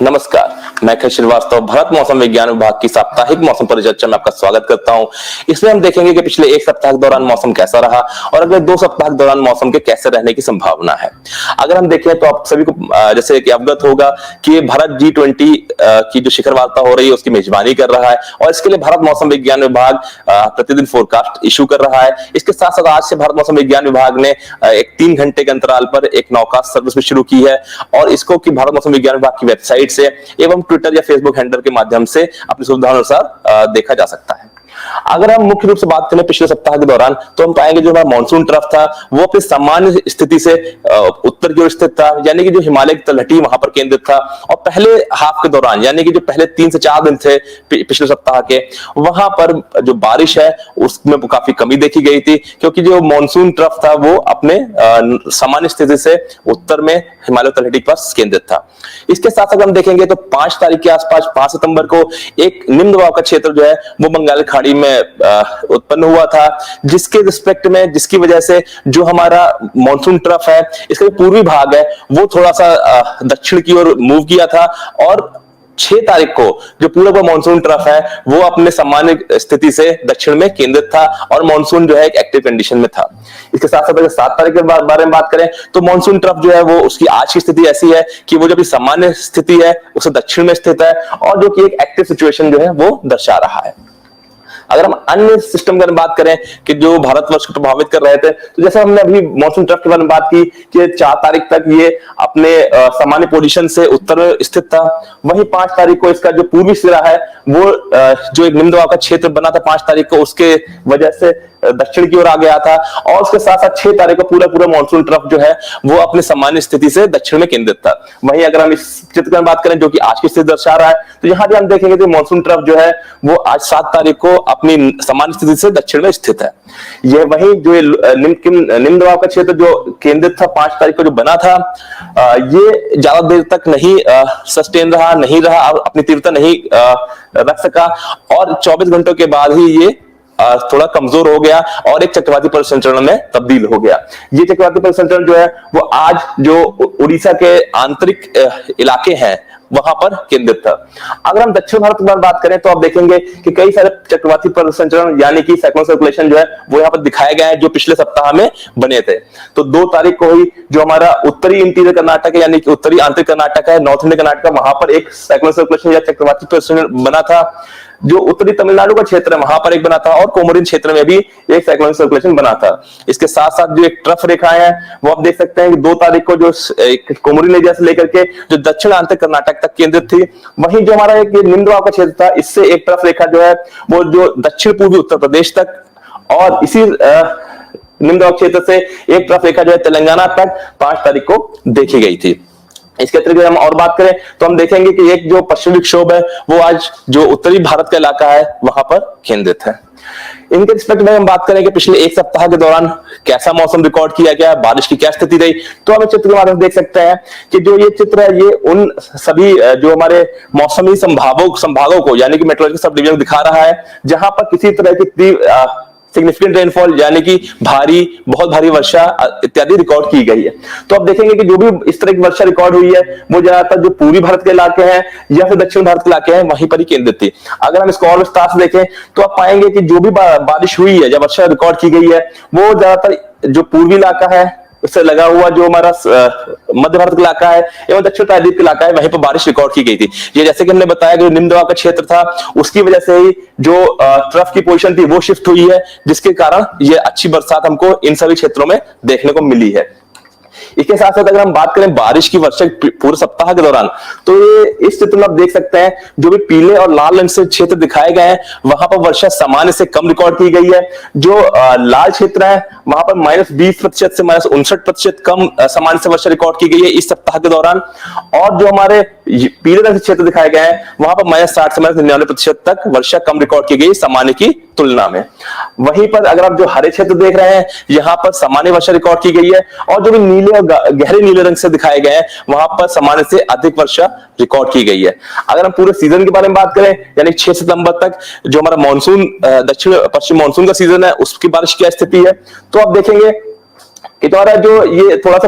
नमस्कार, मैं खै श्रीवास्तव भारत मौसम विज्ञान विभाग की साप्ताहिक मौसम परिचर्चा में आपका स्वागत करता हूं। इसमें हम देखेंगे कि पिछले एक सप्ताह के दौरान मौसम कैसा रहा और अगले 2 सप्ताह के दौरान मौसम के कैसे रहने की संभावना है। अगर हम देखें तो आप सभी को जैसे कि अवगत होगा कि भारत G20 की जो शिखर वार्ता हो रही है उसकी मेजबानी कर रहा है और इसके लिए भारत मौसम विज्ञान विभाग प्रतिदिन फोरकास्ट इशू कर रहा है। इसके साथ साथ आज से भारत मौसम विज्ञान विभाग ने एक 3 घंटे के अंतराल पर एक नौकास्ट सर्विस भी शुरू की है और इसको कि भारत मौसम विज्ञान विभाग की वेबसाइट से एवं ट्विटर या फेसबुक हैंडल के माध्यम से अपनी सुविधा अनुसार देखा जा सकता है। अगर हम मुख्य रूप से बात करें पिछले सप्ताह के दौरान तो हम पाएंगे जो हमारा मानसून ट्रफ था वो अपनी सामान्य स्थिति से उत्तर की ओर स्थित था, यानी कि जो हिमालय की तलहटी वहां पर केंद्रित था और पहले हाफ के दौरान यानी कि जो पहले 3 से 4 दिन थे पिछले सप्ताह के, वहां पर जो बारिश है उसमें काफी कमी देखी गई थी क्योंकि जो मानसून ट्रफ था वो अपने सामान्य स्थिति से उत्तर में हिमालय तलहटी के पास केंद्रित था। इसके साथ अगर हम देखेंगे तो 5 तारीख के आसपास 5 सितंबर को एक निम्न दबाव का क्षेत्र जो है वो बंगाल खाड़ी में उत्पन्न हुआ था, जिसके रिस्पेक्ट में जिसकी वजह से जो हमारा मानसून ट्रफ है इसका जो पूर्वी भाग है वो थोड़ा सा दक्षिण की ओर मूव किया था और 6 तारीख को जो पूर्व मानसून ट्रफ है वो अपने सामान्य स्थिति से दक्षिण में केंद्रित था और मानसून जो है एक एक्टिव कंडीशन में था। इसके साथ साथ अगर 7 तारीख के बारे में बात करें तो मानसून ट्रफ जो है वो उसकी आज की स्थिति ऐसी है कि वो जो भी सामान्य स्थिति है उससे दक्षिण में स्थित है और जो कि एक एक्टिव सिचुएशन जो है वो दर्शा रहा है। अगर हम अन्य सिस्टम की बात करें कि जो भारतवर्ष को प्रभावित कर रहे थे तो जैसे हमने अभी मानसून ट्रफ के बारे में बात की कि 4 तारीख तक ये अपने सामान्य पोजीशन से उत्तर में स्थित था, वहीं 5 तारीख को इसका जो पूर्वी सिरा है वो जो एक निम्न दबाव का क्षेत्र बना था 5 तारीख को उसके वजह से दक्षिण की ओर आ गया था और उसके साथ साथ 6 तारीख को पूरा मानसून ट्रफ जो है वो अपने सामान्य स्थिति से दक्षिण में केंद्रित था। वहीं अगर हम इस चित्र में बात करें जो कि आज की स्थिति दर्शा रहा है तो यहां भी हम देखेंगे कि मानसून ट्रफ जो है वो आज 7 तारीख को अपनी सामान्य स्थिति से दक्षिण में स्थित है। यह वही जो निम्न दबाव का क्षेत्र जो केंद्रित था 5 तारीख को जो बना था ये ज्यादा देर तक नहीं सस्टेन रहा, नहीं रहा, अपनी तीव्रता नहीं रख सका और 24 घंटों के बाद ही ये थोड़ा कमजोर हो गया और एक चक्रवाती परिसंचरण में तब्दील हो गया। ये चक्रवाती परिसंचरण जो है वो आज जो उड़ीसा के आंतरिक इलाके हैं वहां पर केंद्रित था। अगर हम दक्षिण भारत की बात करें तो आप देखेंगे कि कई सारे चक्रवाती परिसंचरण यानी कि साइक्लोन सर्कुलेशन जो है वो यहाँ पर दिखाए गए हैं जो पिछले सप्ताह में बने थे। तो 2 तारीख को ही जो हमारा उत्तरी इंटीरियर कर्नाटक है यानी कि उत्तरी आंतरिक कर्नाटक है, नॉर्थ इंडियन कर्नाटक, वहां पर एक साइक्लोन सर्कुलेशन या चक्रवाती परिसंचरण बना था। जो उत्तरी तमिलनाडु का क्षेत्र है वहां पर एक बना था और कोमोरिन क्षेत्र में भी एक साइक्लोन सर्कुलेशन बना था। इसके साथ साथ जो एक ट्रफ रेखाएं हैं वो आप देख सकते हैं कि 2 तारीख को जो कोमोरिन एरिया से लेकर के जो दक्षिण आंतरिक कर्नाटक तक केंद्रित थी, वहीं जो हमारा एक निम्न दबाव का क्षेत्र था इससे एक ट्रफ रेखा जो है वो जो दक्षिण पूर्वी उत्तर प्रदेश तक और इसी निम्न दबाव क्षेत्र से एक ट्रफ रेखा जो है तेलंगाना तक 5 तारीख को देखी गई थी। इसके अतिरिक्त हम और बात करें तो हम देखेंगे कि एक जो पश्चिमी विक्षोभ है वो आज जो उत्तरी भारत का इलाका है वहां पर केंद्रित है। इनके रिस्पेक्ट में हम बात करें कि पिछले एक सप्ताह के दौरान कैसा मौसम रिकॉर्ड किया गया, बारिश की क्या स्थिति रही, तो हम इस चित्र के माध्यम से देख सकते हैं कि जो ये चित्र है ये उन सभी जो हमारे मौसमी संभागों को यानी कि मेट्रोलॉजिकल सब डिवीजन दिखा रहा है जहां पर किसी तरह की सिग्निफिकेंट रेनफॉल यानी कि बहुत भारी वर्षा इत्यादि रिकॉर्ड की गई है। तो आप देखेंगे कि जो भी इस तरह की वर्षा रिकॉर्ड हुई है वो ज्यादातर जो पूर्वी भारत के इलाके हैं या फिर दक्षिण भारत के इलाके हैं वहीं पर ही केंद्रित थी। अगर हम इसको और विस्तार से देखें तो आप पाएंगे कि जो भी बारिश हुई है, जब वर्षा रिकॉर्ड की गई है वो ज्यादातर जो पूर्वी इलाका है उससे लगा हुआ जो हमारा मध्य भारत का इलाका है एवं दक्षिण प्रायद्वीप का इलाका है वहीं पर बारिश रिकॉर्ड की गई थी। ये जैसे कि हमने बताया कि निम्न दबाव का क्षेत्र था उसकी वजह से ही जो ट्रफ की पोजीशन थी वो शिफ्ट हुई है जिसके कारण ये अच्छी बरसात हमको इन सभी क्षेत्रों में देखने को मिली है। इसके साथ साथ अगर हम बात करें बारिश की वर्षा पूरे सप्ताह के दौरान तो ये इस चित्र में आप देख सकते हैं जो भी पीले और लाल रंग से क्षेत्र दिखाए गए हैं वहां पर वर्षा सामान्य से कम रिकॉर्ड की गई है। जो लाल क्षेत्र है वहां पर -20% से -59% कम सामान्य से वर्षा रिकॉर्ड की गई है इस सप्ताह के दौरान और जो हमारे पीले रंग से क्षेत्र दिखाए गए हैं वहां पर -60 से -99% तक वर्षा कम रिकॉर्ड की गई सामान्य की तुलना में। वहीं पर अगर आप जो हरे क्षेत्र देख रहे हैं यहाँ पर सामान्य वर्षा रिकॉर्ड की गई है और जो भी नीले और गहरे नीले रंग से दिखाए गए हैं वहां पर सामान्य से अधिक वर्षा रिकॉर्ड की गई है। अगर हम पूरे सीजन के बारे में बात करें यानी 6 सितंबर तक जो हमारा मानसून दक्षिण पश्चिम मानसून का सीजन है उसकी बारिश की स्थिति है तो आप देखेंगे कि तुम्हारा जो ये थोड़ा सा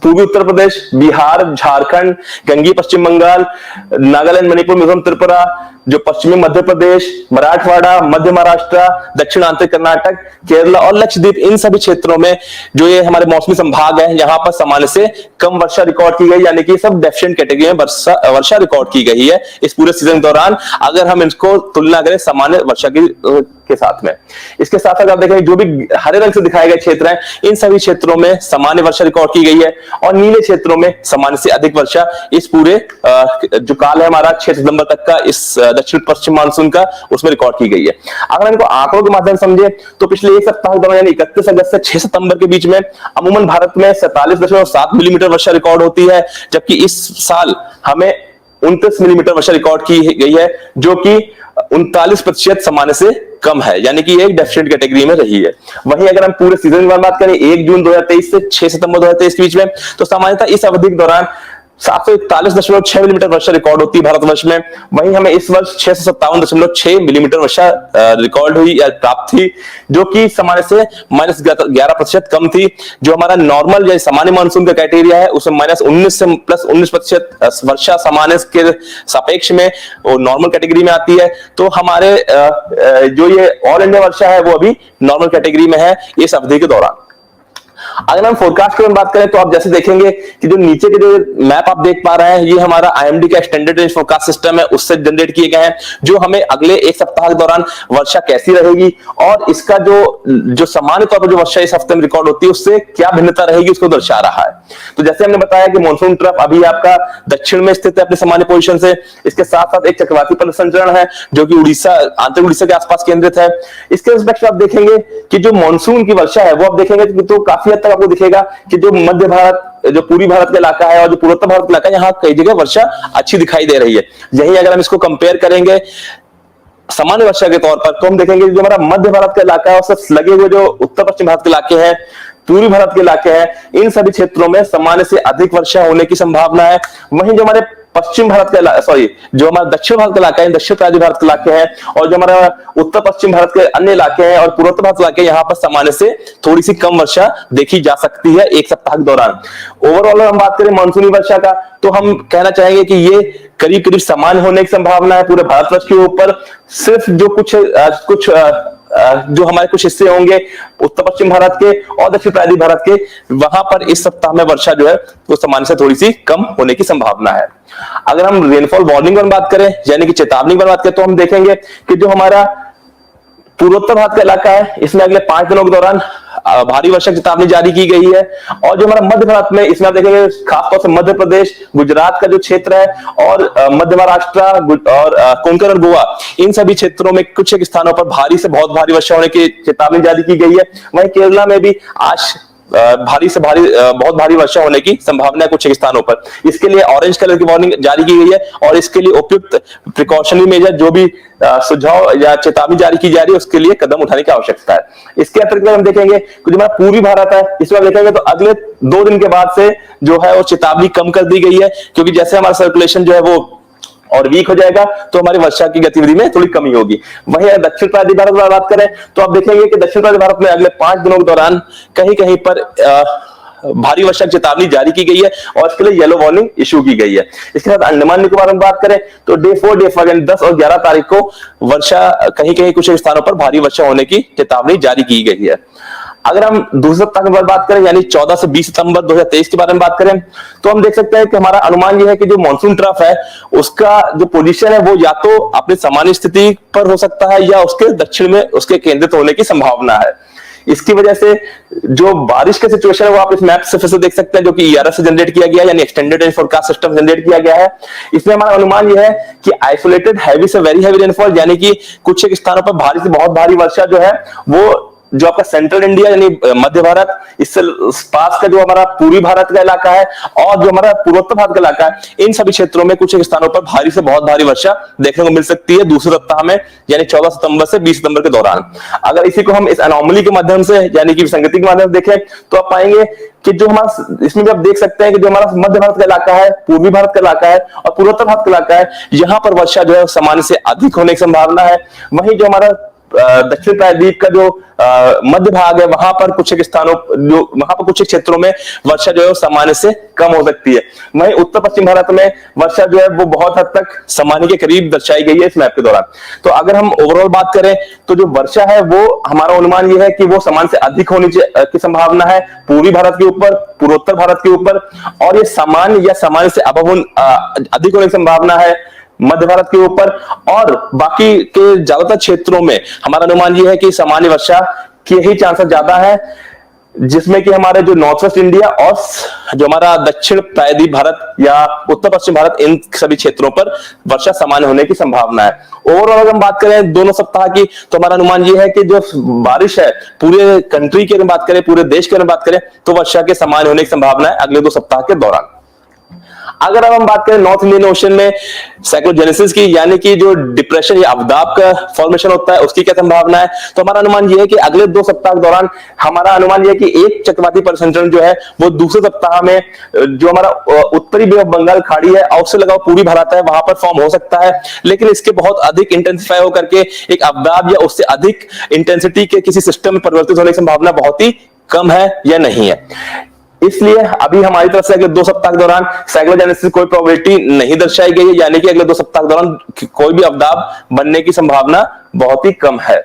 पूर्वी उत्तर प्रदेश, बिहार, झारखंड, गंगीय पश्चिम बंगाल, नागालैंड, मणिपुर, मिजोरम, त्रिपुरा, जो पश्चिमी मध्य प्रदेश, मराठवाड़ा, मध्य महाराष्ट्र, दक्षिण आंतरिक कर्नाटक, केरला और लक्षद्वीप, इन सभी क्षेत्रों में जो ये हमारे मौसमी संभाग है, यहाँ पर सामान्य से कम वर्षा रिकॉर्ड की गई, यानी कि सब डेफिशिएंट कैटेगरी में वर्षा रिकॉर्ड की गई है इस पूरे सीजन के दौरान, अगर हम इसको तुलना करें सामान्य वर्षा की के साथ में। इसके साथ साथ आप देखेंगे जो भी हरे रंग से दिखाए गए क्षेत्र हैं, इन सभी क्षेत्रों में सामान्य वर्षा रिकॉर्ड की गई है, और नीले क्षेत्रों में सामान्य से अधिक वर्षा इस पूरे जो काल है हमारा 6 सितंबर तक का इस दक्षिण पश्चिम मानसून का, उसमें रिकॉर्ड की गई है। अगर इनको आंकड़ों के माध्यम से समझे तो पिछले एक सप्ताह के दौरान यानी 31 अगस्त से 6 सितंबर के बीच में अमूमन भारत में 47.7 मिलीमीटर वर्षा रिकॉर्ड होती है, जबकि इस साल हमें 29 मिलीमीटर वर्षा रिकॉर्ड की गई है, जो कि 39% सामान्य से कम है, यानी कि एक डेफिशिएंट कैटेगरी में रही है। वहीं अगर हम पूरे सीजन की बात करें 1 जून 2023 से 6 सितंबर 2023 के बीच में, तो सामान्यतः इस अवधि के दौरान 741.6 मिलीमीटर वर्षा रिकॉर्ड होती है भारतवर्ष में। वहीं हमें इस वर्ष 657.6 मिलीमीटर वर्षा रिकॉर्ड हुई या प्राप्त थी, जो कि सामान्य से -11% कम थी। जो हमारा नॉर्मल या सामान्य मानसून का क्राइटेरिया है, उसमें -19 से +19% वर्षा सामान्य के सापेक्ष में वो नॉर्मल कैटेगरी में आती है। तो हमारे जो ये ऑल इंडिया वर्षा है वो अभी नॉर्मल कैटेगरी में है इस अवधि के दौरान। अगर हम फोरकास्ट की बात करें तो आप जैसे देखेंगे कि जो नीचे के जो मैप आप देख पा रहे हैं, ये हमारा आईएमडी का एक्सटेंडेड रेंज फोरकास्ट सिस्टम है, उससे जनरेट किए गए हैं, जो हमें अगले एक सप्ताह के दौरान वर्षा कैसी रहेगी और इसका जो सामान्य तौर पर जो वर्षा इस हफ्ते में रिकॉर्ड होती है उससे क्या भिन्नता रहेगी, उसको दर्शा रहा है। तो जैसे हमने बताया कि मानसून ट्रफ अभी आपका दक्षिण में स्थित है अपने सामान्य पोजीशन से, इसके साथ साथ एक चक्रवाती पथ संचरण है जो कि आंतरिक उड़ीसा के आसपास केंद्रित है। इसके रिस्पेक्ट आप देखेंगे कि जो मानसून की वर्षा है वो आप देखेंगे तो काफी हद तक आपको दिखेगा कि जो मध्य भारत, जो पूर्वी भारत का इलाका है और जो पूर्वोत्तर भारत का इलाका है, यहाँ कई जगह वर्षा अच्छी दिखाई दे रही है। यही अगर हम इसको कंपेयर करेंगे सामान्य वर्षा के तौर पर, तो हम देखेंगे जो हमारा मध्य भारत का इलाका है उससे लगे हुए जो उत्तर पश्चिम भारत के इलाके हैं, पूर्वी भारत के इलाके हैं, इन सभी क्षेत्रों में सामान्य से अधिक वर्षा होने की संभावना है। वहीं जो हमारे पश्चिम भारत का जो हमारा दक्षिण भारत का इलाका है, दक्षिण प्रांतीय भारत के इलाके हैं, और जो हमारा उत्तर पश्चिम भारत के अन्य इलाके हैं और पूर्वोत्तर भारत के इलाके, यहाँ पर सामान्य से थोड़ी सी कम वर्षा देखी जा सकती है एक सप्ताह के दौरान। ओवरऑल हम बात करें मानसूनी वर्षा का, तो हम कहना चाहेंगे कि ये करीब करीब समान होने की संभावना है पूरे भारतवर्ष के ऊपर। सिर्फ जो कुछ जो हमारे कुछ हिस्से होंगे उत्तर पश्चिम भारत के और दक्षिण प्रांतीय भारत के, वहां पर इस सप्ताह में वर्षा जो है वो सामान्य से थोड़ी सी कम होने की संभावना है। अगर हम रेनफॉल वार्निंग पर बात करें यानी कि चेतावनी पर बात करें, तो हम देखेंगे कि जो हमारा पूर्वोत्तर भारत का इलाका है इसमें अगले 5 दिनों के दौरान भारी वर्षा की चेतावनी जारी की गई है, और जो हमारा मध्य भारत में इसमें आप देखेंगे खासतौर से मध्य प्रदेश, गुजरात का जो क्षेत्र है और मध्य महाराष्ट्र और कोंकण और गोवा, इन सभी क्षेत्रों में कुछ एक स्थानों पर भारी से बहुत भारी वर्षा होने की चेतावनी जारी की गई है। वहीं केरला में भी आज भारी से भारी बहुत भारी वर्षा होने की संभावना है कुछ एक स्थानों पर। इसके लिए ऑरेंज कलर की वार्निंग जारी की गई है और इसके लिए उपयुक्त प्रिकॉशनरी मेजर जो भी सुझाव या चेतावनी जारी की जा रही है उसके लिए कदम उठाने की आवश्यकता है। इसके अतिरिक्त हम देखेंगे कि जो हमारा पूर्वी भारत है इसमें देखेंगे तो अगले 2 दिन के बाद से जो है वो चेतावनी कम कर दी गई है, क्योंकि जैसे हमारा सर्कुलेशन जो है वो और वीक हो जाएगा तो हमारी वर्षा की गतिविधि में थोड़ी कमी होगी। वहीं दक्षिण प्रांतीय भारत में बात करें तो आप देखेंगे कि दक्षिण प्रांतीय भारत में अगले 5 दिनों के दौरान कहीं कहीं पर भारी वर्षा की चेतावनी जारी की गई है और इसके लिए येलो वार्निंग इशू की गई है। इसके साथ अंडमान निकोबार में बात करें तो डे 4 डे 5 10 और 11 तारीख को वर्षा कहीं कहीं कुछ स्थानों पर भारी वर्षा होने की चेतावनी जारी की गई है। अगर हम दूसरे सप्ताह की बात करें यानी 14 से 20 सितंबर 2023 के बारे में बात करें तो हम देख सकते हैं कि हमारा अनुमान यह है कि जो मानसून ट्रफ है उसका जो पोजीशन है वो या तो अपनी सामान्य स्थिति पर हो सकता है या उसके दक्षिण में उसके केंद्रित होने की संभावना है। इसकी वजह से जो बारिश का सिचुएशन है वो आप इस मैप से फिर से देख सकते हैं, जो कि ईआरएस से जनरेट किया गया है यानी extended range forecast system generate किया गया है। इसमें हमारा अनुमान यह है कि आइसोलेटेड हैवी से वेरी हैवी रेनफॉल यानी कि कुछ एक स्थानों पर भारी से बहुत भारी वर्षा जो है वो जो आपका सेंट्रल इंडिया यानी मध्य भारत, इससे पास का जो हमारा पूर्वी भारत का इलाका है और जो हमारा पूर्वोत्तर भारत का इलाका है, इन सभी क्षेत्रों में कुछ एक स्थानों पर भारी से बहुत भारी वर्षा देखने को मिल सकती है दूसरे सप्ताह में यानी 14 सितंबर से 20 सितंबर के दौरान। अगर इसी को हम इस एनोमली के माध्यम से यानी कि विसंगति के माध्यम से देखें तो आप पाएंगे कि जो हमारा इसमें भी आप देख सकते हैं कि जो हमारा मध्य भारत का इलाका है, पूर्वी भारत का इलाका है और पूर्वोत्तर भारत का इलाका है, यहाँ पर वर्षा जो है सामान्य से अधिक होने की संभावना है। वहीं जो हमारा दक्षिण प्रायद्वीप का जो मध्य भाग है वहां पर कुछ एक स्थानों जो वहां पर कुछ एक क्षेत्रों में वर्षा जो है सामान्य से कम हो सकती है। वहीं उत्तर पश्चिम भारत में वर्षा जो है वो बहुत हद तक सामान्य के करीब दर्शाई गई है इस मैप के दौरान। तो अगर हम ओवरऑल बात करें तो जो वर्षा है वो हमारा अनुमान ये है कि वो सामान्य से अधिक होने की संभावना है पूर्वी भारत के ऊपर, पूर्वोत्तर भारत के ऊपर, और ये सामान्य या सामान्य से अधिक होने की संभावना है मध्य भारत के ऊपर। और बाकी के ज्यादातर क्षेत्रों में हमारा अनुमान यह है कि सामान्य वर्षा के ही चांसेस ज्यादा है, जिसमें कि हमारे जो नॉर्थ वेस्ट इंडिया और जो हमारा दक्षिण प्रायद्वीप भारत या उत्तर पश्चिम भारत, इन सभी क्षेत्रों पर वर्षा सामान्य होने की संभावना है। ओवरऑल अगर हम बात करें दोनों सप्ताह की तो हमारा अनुमान यह है कि जो बारिश है पूरे कंट्री के बात करें, पूरे देश के बात करें, तो वर्षा के सामान्य होने की संभावना है अगले 2 सप्ताह के दौरान। अगर अब हम बात करें नॉर्थ इंडियन ओशन में साइक्लोजेनेसिस की, यानी कि जो डिप्रेशन या अवदाब का फॉर्मेशन होता है, उसकी क्या संभावना है, तो हमारा अनुमान यह है कि अगले 2 सप्ताह के दौरान हमारा अनुमान यह है कि एक चक्रवाती परिसंचरण जो है वो दूसरे सप्ताह में जो हमारा उत्तरी बे ऑफ बंगाल खाड़ी है और उससे लगा पूरी भारत है वहां पर फॉर्म हो सकता है, लेकिन इसके बहुत अधिक इंटेंसिफाई होकर के एक अवदाब या उससे अधिक इंटेंसिटी के किसी सिस्टम में परिवर्तित होने की संभावना बहुत ही कम है या नहीं है। इसलिए अभी हमारी तरफ से अगले 2 सप्ताह के दौरान साइक्लोजेनेसिस कोई प्रोबेबिलिटी नहीं दर्शाई गई है, यानी कि अगले 2 सप्ताह के दौरान कोई भी अवदाब बनने की संभावना बहुत ही कम है।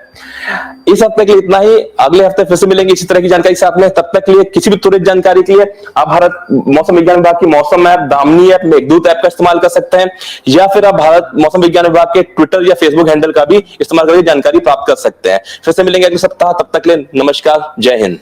इस हफ्ते के लिए इतना ही, अगले हफ्ते फिर से मिलेंगे इसी तरह की जानकारी के साथ में। तब तक के लिए किसी भी त्वरित जानकारी के लिए आप भारत मौसम विज्ञान विभाग की मौसम app, Damini app, Meghdoot app का इस्तेमाल कर सकते हैं, या फिर आप भारत मौसम विज्ञान विभाग के ट्विटर या फेसबुक हैंडल का भी इस्तेमाल करके जानकारी प्राप्त कर सकते हैं। फिर से मिलेंगे अगले सप्ताह, तब तक के लिए नमस्कार, जय हिंद।